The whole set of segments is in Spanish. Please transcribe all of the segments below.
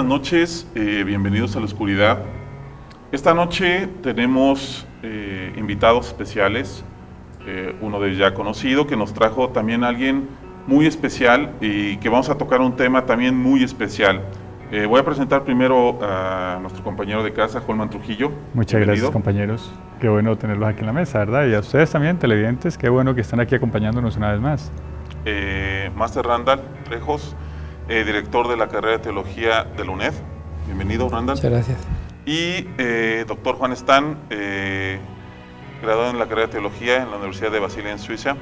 noches, bienvenidos a la oscuridad. Esta noche tenemos invitados especiales, uno de ellos ya conocido, que nos trajo también alguien muy especial y que vamos a tocar un tema también muy especial. Voy a presentar primero a nuestro compañero de casa, Holman Trujillo. Muchas gracias, compañeros. Qué bueno tenerlos aquí en la mesa, ¿verdad? Y a ustedes también, televidentes, qué bueno que están aquí acompañándonos una vez más. Máster Randall Trejos, director de la carrera de Teología de la UNED. Bienvenido, Randall. Muchas gracias. Y doctor Juan Stan, graduado en la carrera de Teología en la Universidad de Basilea en Suiza,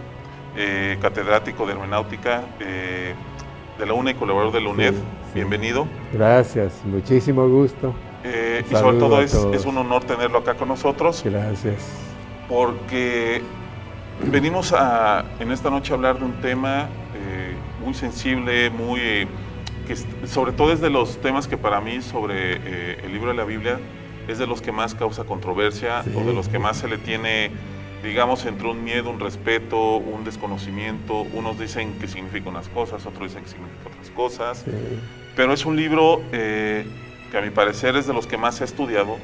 catedrático de Hermenéutica de la UNE y colaborador de la UNED. Sí. Bienvenido. Gracias, muchísimo gusto. Y sobre todo es un honor tenerlo acá con nosotros. Gracias. Porque venimos en esta noche a hablar de un tema muy sensible, que sobre todo es de los temas que para mí sobre el libro de la Biblia es de los que más causa controversia, sí, o de los que más se le tiene, digamos, entre un miedo, un respeto, un desconocimiento. Unos dicen que significa unas cosas, otros dicen que significa otras cosas. Sí. Pero es un libro que a mi parecer es de los que más se ha estudiado,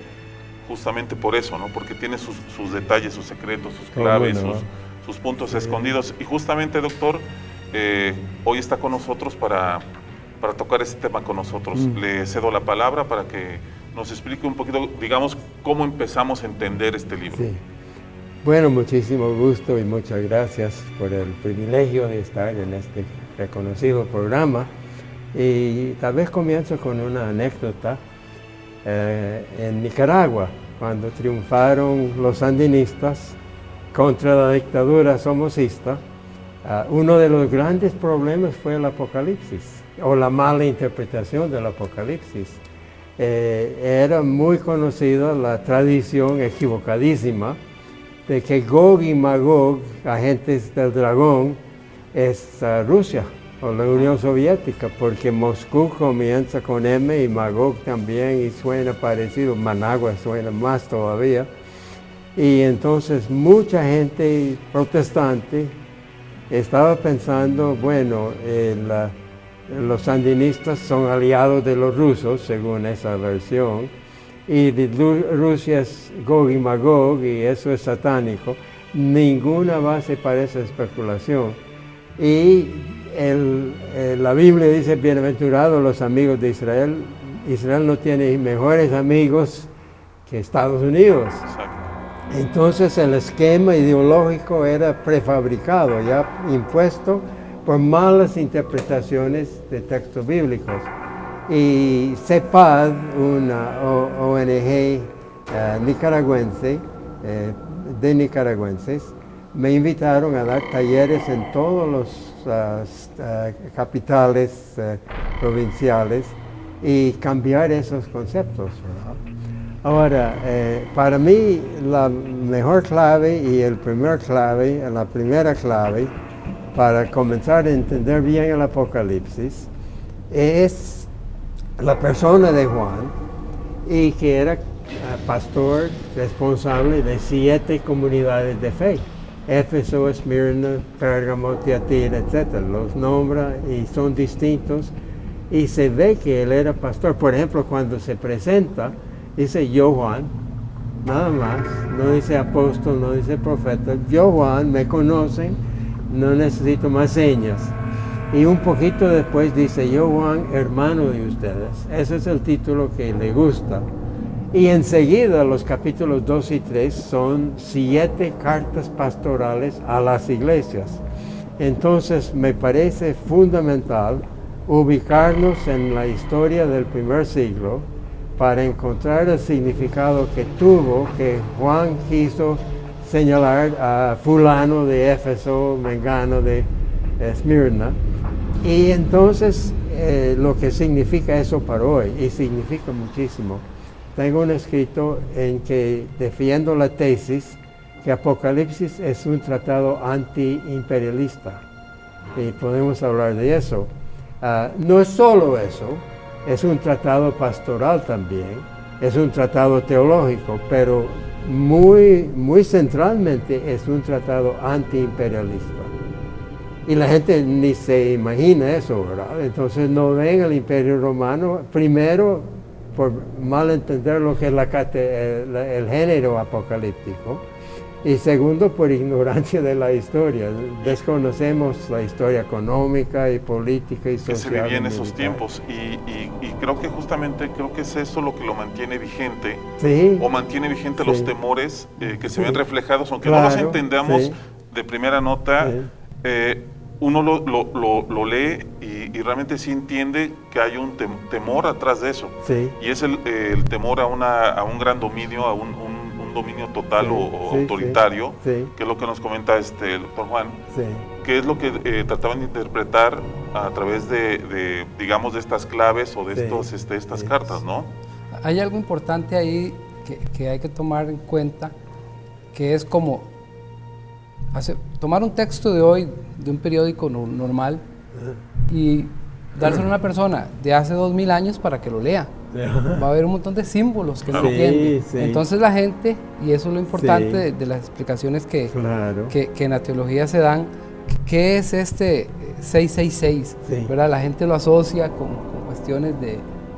justamente por eso, ¿no? Porque tiene sus detalles, sus secretos, sus claves, sus puntos escondidos. Y justamente, doctor, hoy está con nosotros para tocar este tema con nosotros. Le cedo la palabra para que nos explique un poquito, digamos, cómo empezamos a entender este libro. Sí. Bueno, muchísimo gusto y muchas gracias por el privilegio de estar en este reconocido programa. Y tal vez comienzo con una anécdota. En Nicaragua, cuando triunfaron los sandinistas contra la dictadura somocista, uno de los grandes problemas fue el Apocalipsis, o la mala interpretación del Apocalipsis. Era muy conocida la tradición equivocadísima de que Gog y Magog, agentes del dragón, es Rusia o la Unión Soviética, porque Moscú comienza con M y Magog también, y suena parecido. Managua suena más todavía. Y entonces mucha gente protestante estaba pensando, bueno, los sandinistas son aliados de los rusos, según esa versión, y Rusia es Gog y Magog, y eso es satánico. Ninguna base para esa especulación. Y la Biblia dice, bienaventurados los amigos de Israel. Israel no tiene mejores amigos que Estados Unidos. Entonces el esquema ideológico era prefabricado, ya impuesto por malas interpretaciones de textos bíblicos. Y CEPAD, una ONG nicaragüense, de nicaragüenses, me invitaron a dar talleres en todos los capitales provinciales y cambiar esos conceptos, ¿verdad? Ahora, para mí la mejor clave y la primera clave para comenzar a entender bien el Apocalipsis es la persona de Juan, y que era pastor responsable de 7 comunidades de fe: Éfeso, Esmirna, Pérgamo, Tiatira, etc. Los nombra y son distintos, y se ve que él era pastor. Por ejemplo, cuando se presenta, dice yo Juan, nada más, no dice apóstol, no dice profeta. Yo Juan, me conocen, no necesito más señas. Y un poquito después dice yo Juan, hermano de ustedes. Ese es el título que le gusta. Y enseguida los capítulos 2 y 3 son 7 cartas pastorales a las iglesias. Entonces me parece fundamental ubicarnos en la historia del primer siglo para encontrar el significado que tuvo, que Juan quiso señalar a fulano de Éfeso, mengano de Esmirna, y entonces lo que significa eso para hoy, y significa muchísimo. Tengo un escrito en que defiendo la tesis que Apocalipsis es un tratado anti-imperialista, y podemos hablar de eso. No es solo eso, es un tratado pastoral también, es un tratado teológico, pero muy centralmente es un tratado antiimperialista. Y la gente ni se imagina eso, ¿verdad? Entonces no ven el Imperio Romano, primero por mal entender lo que es el género apocalíptico, y segundo por ignorancia de la historia. Desconocemos la historia económica y política y social. Que se vivía en esos militar. tiempos, y creo que justamente es eso lo que lo mantiene vigente, Sí. o mantiene vigente Sí. los temores que se Sí. ven reflejados, aunque Claro, no los entendamos sí. de primera nota. Sí. Uno lo lee y realmente sí entiende que hay un temor atrás de eso. Sí. Y es el temor a un gran dominio, a un dominio total Sí, o sí, autoritario, sí. que es lo que nos comenta el doctor Juan, Sí. que es lo que trataban de interpretar a través digamos, de estas claves o de Sí, estas sí. cartas, ¿no? Hay algo importante ahí que hay que tomar en cuenta, que es como tomar un texto de hoy, de un periódico normal, y dárselo a una persona de hace 2000 años para que lo lea. Va a haber un montón de símbolos que no Sí, entiende. sí. Entonces la gente, y eso es lo importante Sí. de las explicaciones Claro. que en la teología se dan, ¿qué es este 666? Sí. ¿Verdad? La gente lo asocia con cuestiones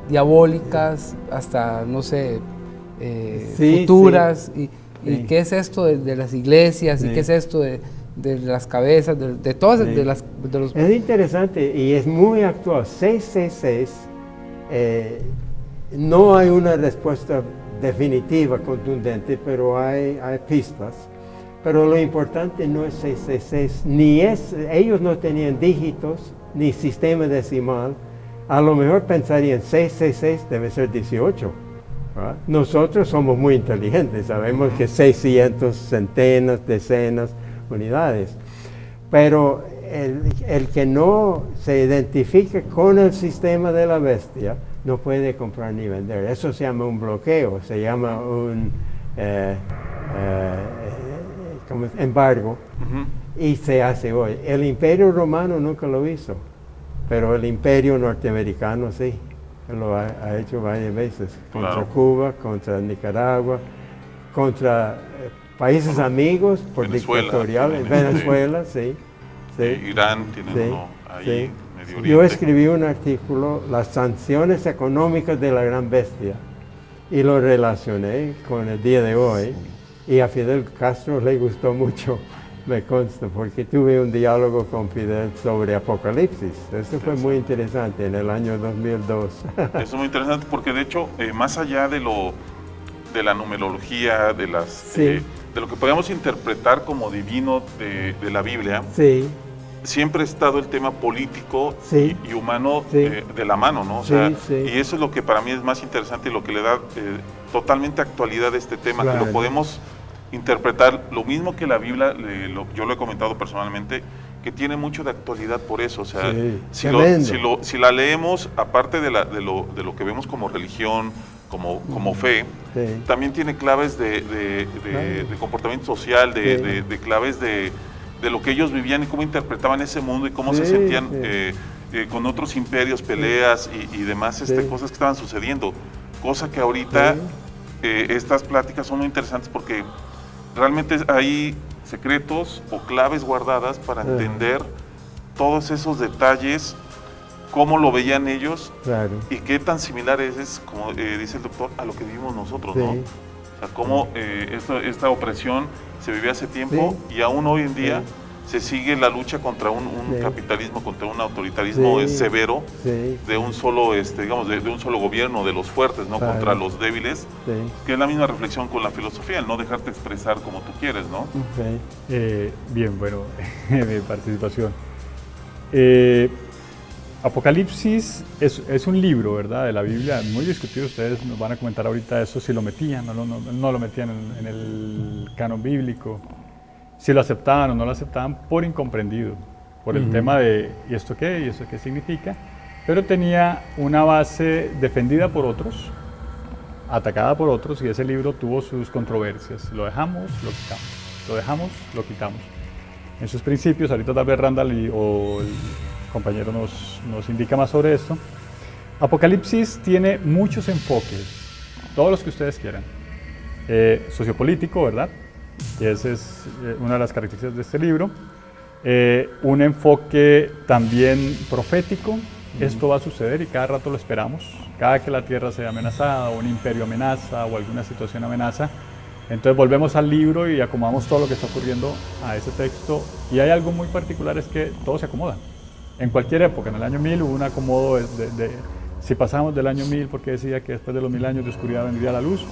diabólicas, hasta, no sé, Sí, futuras, sí. y Sí. qué es esto de las iglesias, y Sí. qué es esto de las cabezas, de todas, Sí. de los... Es interesante y es muy actual. 666, no hay una respuesta definitiva, contundente, pero hay pistas. Pero lo importante no es 666, ellos no tenían dígitos ni sistema decimal. A lo mejor pensarían 666 debe ser 18. ¿verdad? Nosotros somos muy inteligentes, sabemos que 600, centenas, decenas, unidades. Pero el que no se identifique con el sistema de la bestia no puede comprar ni vender. Eso se llama un bloqueo, se llama un como embargo, Ujú. y se hace hoy. El Imperio Romano nunca lo hizo, pero el Imperio Norteamericano sí. Lo ha hecho varias veces, contra Claro. Cuba, contra Nicaragua, contra países amigos por Venezuela, dictatoriales, tienen, Venezuela, sí. sí. Irán tiene Sí, uno ahí, sí. Medio Oriente. Yo escribí un artículo, las sanciones económicas de la gran bestia, y lo relacioné con el día de hoy, y a Fidel Castro le gustó mucho, me consta, porque tuve un diálogo con Fidel sobre Apocalipsis. Eso fue muy interesante en el año 2002. Eso es muy interesante porque de hecho, más allá de la numerología, de Sí. lo que podemos interpretar como divino de la Biblia, Sí, siempre ha estado el tema político Sí. y humano Sí. de la mano, ¿no? O Sí, sea, sí. y eso es lo que para mí es más interesante y lo que le da totalmente actualidad a este tema, que Claro. lo podemos interpretar lo mismo que la Biblia, yo lo he comentado personalmente, que tiene mucho de actualidad por eso, o sea, Sí, tremendo. si la leemos, aparte de lo que vemos como religión, como fe, sí. también tiene claves de comportamiento social, Sí. de claves de lo que ellos vivían y cómo interpretaban ese mundo y cómo se Sí, sentían sí. con otros imperios, peleas y demás Sí. cosas que estaban sucediendo. Cosa que ahorita Sí. estas pláticas son muy interesantes porque realmente hay secretos o claves guardadas para Ajá. entender todos esos detalles, cómo lo veían ellos Claro. y qué tan similar es, como dice el doctor, a lo que vivimos nosotros, Sí. ¿no? O sea, cómo esta opresión se vivía hace tiempo y aún hoy en día se sigue la lucha contra un Sí. capitalismo, contra un autoritarismo Sí. severo, Sí. de un solo, digamos, de un solo gobierno, de los fuertes, ¿no? Claro. Contra los débiles, Sí. que es la misma reflexión con la filosofía, el no dejarte expresar como tú quieres, ¿no? Sí. Bien, bueno, mi participación. Apocalipsis es un libro, ¿verdad? De la Biblia, muy discutido. Ustedes nos van a comentar ahorita eso, si lo metían o no lo metían en el canon bíblico, si lo aceptaban o no lo aceptaban por incomprendido, por el tema de ¿y esto qué? ¿Y esto qué significa? Pero tenía una base defendida por otros, atacada por otros, y ese libro tuvo sus controversias. Lo dejamos, lo quitamos. Lo dejamos, lo quitamos. En sus principios, ahorita tal vez Randall o el compañero nos indica más sobre esto. Apocalipsis tiene muchos enfoques, todos los que ustedes quieran. Sociopolítico, ¿verdad? Y esa es una de las características de este libro. un enfoque también profético. Esto va a suceder y cada rato lo esperamos. Cada que la tierra sea amenazada, o un imperio amenaza, o alguna situación amenaza, entonces volvemos al libro y acomodamos todo lo que está ocurriendo a ese texto. Y hay algo muy particular, es que todo se acomoda. En cualquier época, en el año 1000 hubo un acomodo si pasamos del año 1000, porque decía que después de los 1000 años de oscuridad vendría la luz.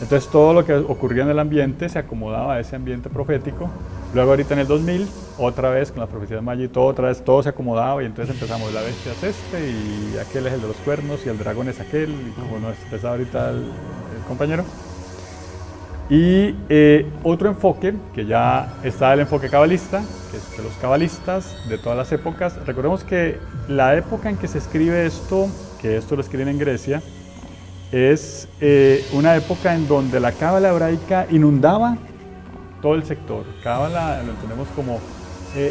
Entonces todo lo que ocurría en el ambiente se acomodaba a ese ambiente profético. Luego ahorita en el 2000, otra vez con la profecía de Mayito, otra vez todo se acomodaba y entonces empezamos, la bestia es este y aquel es el de los cuernos y el dragón es aquel, y como nos expresaba ahorita el compañero. Y otro enfoque, que ya está el enfoque cabalista, que es de los cabalistas de todas las épocas. Recordemos que la época en que se escribe esto, que esto lo escriben en Grecia, es una época en donde la cábala hebraica inundaba todo el sector. Cábala lo entendemos como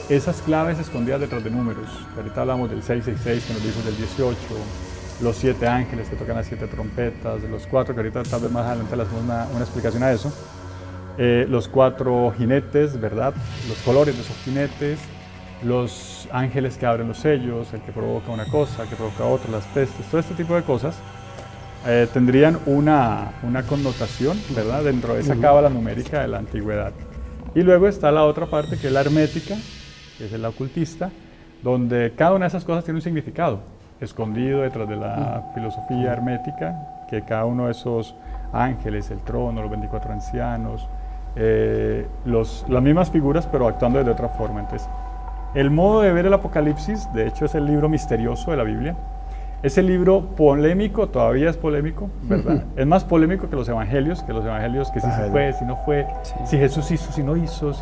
esas claves escondidas detrás de números. Ahorita hablamos del 666 que nos dice del 18, los 7 ángeles que tocan las 7 trompetas, los 4, que ahorita tal vez más adelante le hacemos una explicación a eso, los 4 jinetes, ¿verdad? Los colores de esos jinetes, los ángeles que abren los sellos, el que provoca una cosa, el que provoca otra, las pestes, todo este tipo de cosas tendrían una connotación, ¿verdad? Dentro de esa cábala numérica de la antigüedad. Y luego está la otra parte, que es la hermética, que es la ocultista, donde cada una de esas cosas tiene un significado escondido detrás de la filosofía hermética, que cada uno de esos ángeles, el trono, los 24 ancianos, las mismas figuras pero actuando de otra forma. Entonces, el modo de ver el Apocalipsis, de hecho es el libro misterioso de la Biblia, es el libro polémico, todavía es polémico, ¿verdad? Es más polémico que los evangelios que si se fue, si no fue, si Jesús hizo, si no hizo,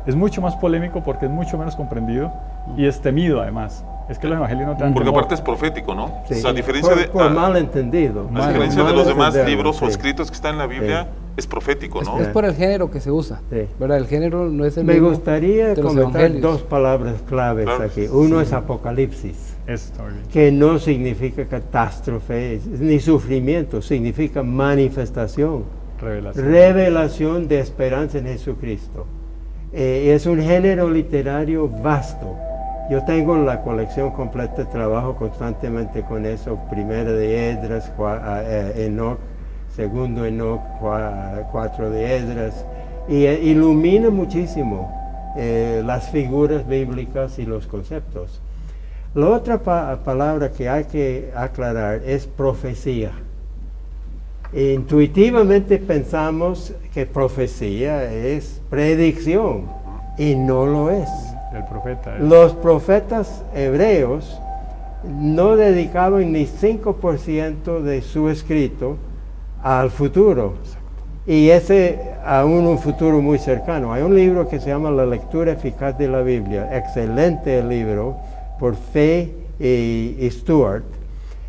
es mucho más polémico porque es mucho menos comprendido y es temido además. Es que los evangelios no te dan Porque temor. aparte es profético, ¿no? Sí. O sea, a diferencia por malentendido. A diferencia de los demás libros o sí. escritos que están en la Biblia, es profético, ¿no? Es por el género que se usa, Sí. ¿verdad? El género no es el Me mismo gustaría de los comentar evangelios. 2 palabras claves Claro. aquí. Uno es Apocalipsis, Eso está muy bien. que no significa catástrofe ni sufrimiento, significa manifestación, revelación de esperanza en Jesucristo. Es un género literario vasto. Yo tengo la colección completa, trabajo constantemente con eso. Primero de Esdras, Enoc, segundo Enoc, 4 de Esdras. Y ilumina muchísimo las figuras bíblicas y los conceptos. La otra palabra que hay que aclarar es profecía. Intuitivamente pensamos que profecía es predicción y no lo es. El profeta. Los profetas hebreos no dedicaban ni 5% de su escrito al futuro. Y ese aún un futuro muy cercano. Hay un libro que se llama La lectura eficaz de la Biblia, excelente libro, por Fay y Stewart,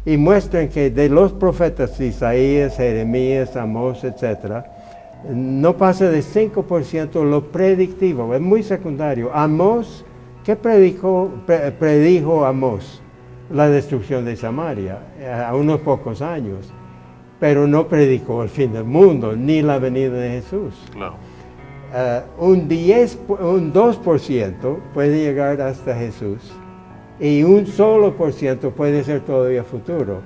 y muestran que de los profetas Isaías, Jeremías, Amós, etc., no pasa de 5% lo predictivo, es muy secundario. Amós, ¿qué predijo Amós? La destrucción de Samaria, a unos pocos años, pero no predicó el fin del mundo, ni la venida de Jesús. Claro. Un 2% puede llegar hasta Jesús, y un solo por ciento puede ser todavía futuro.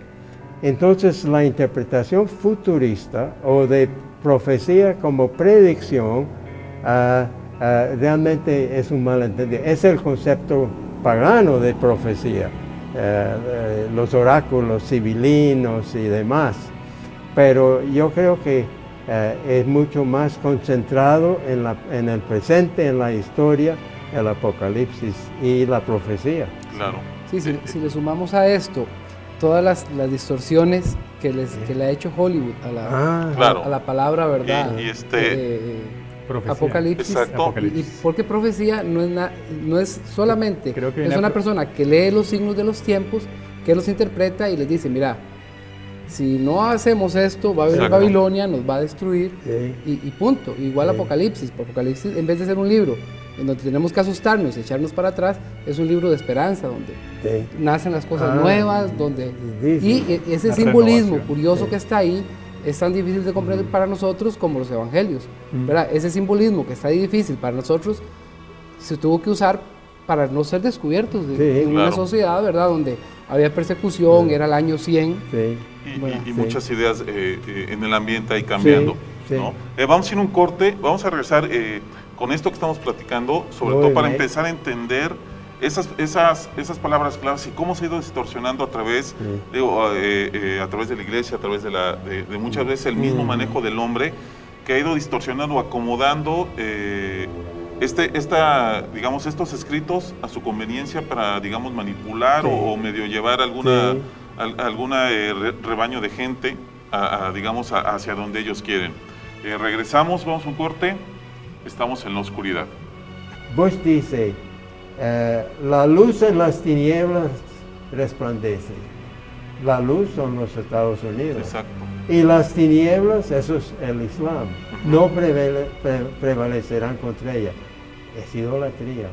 Entonces la interpretación futurista o de profecía como predicción realmente es un malentendido. Es el concepto pagano de profecía, los oráculos civilinos y demás. Pero yo creo que es mucho más concentrado en el presente, en la historia, el Apocalipsis y la profecía. Claro. Sí, si le sumamos a esto todas las distorsiones que le ha hecho Hollywood Claro. a la palabra, ¿verdad? Profecía. Apocalipsis. Exacto. ¿Y por qué profecía? No es solamente, Creo que es una persona que lee los signos de los tiempos, que los interpreta y les dice, mira, si no hacemos esto, va a venir Exacto. Babilonia, nos va a destruir, Sí. y punto. Igual Sí. Apocalipsis. Apocalipsis, en vez de ser un libro en donde tenemos que asustarnos, echarnos para atrás, es un libro de esperanza, donde Sí. nacen las cosas nuevas, donde... Dice. Y ese La simbolismo renovación. curioso que está ahí es tan difícil de comprender para nosotros como los evangelios, ¿verdad? Ese simbolismo que está ahí difícil para nosotros se tuvo que usar para no ser descubiertos Sí, en una claro. sociedad, ¿verdad? Donde había persecución, era el año 100. Sí. Bueno, Y sí. muchas ideas en el ambiente ahí cambiando. Sí, sí. ¿no? Vamos a ir a un corte, vamos a regresar con esto que estamos platicando, sobre Muy todo para bien. empezar a entender esas palabras claves y cómo se ha ido distorsionando a través, Sí. a través de la iglesia, a través de muchas veces el mismo manejo del hombre, que ha ido distorsionando, acomodando digamos, estos escritos a su conveniencia para, digamos, manipular Sí. o medio llevar alguna, Sí. alguna rebaño de gente, digamos, hacia donde ellos quieren. Regresamos, vamos a un corte, estamos en la oscuridad. Bush dice, la luz en las tinieblas resplandece. La luz son los Estados Unidos. Exacto. Y las tinieblas, eso es el Islam. No prevalecerán contra ella. Es idolatría.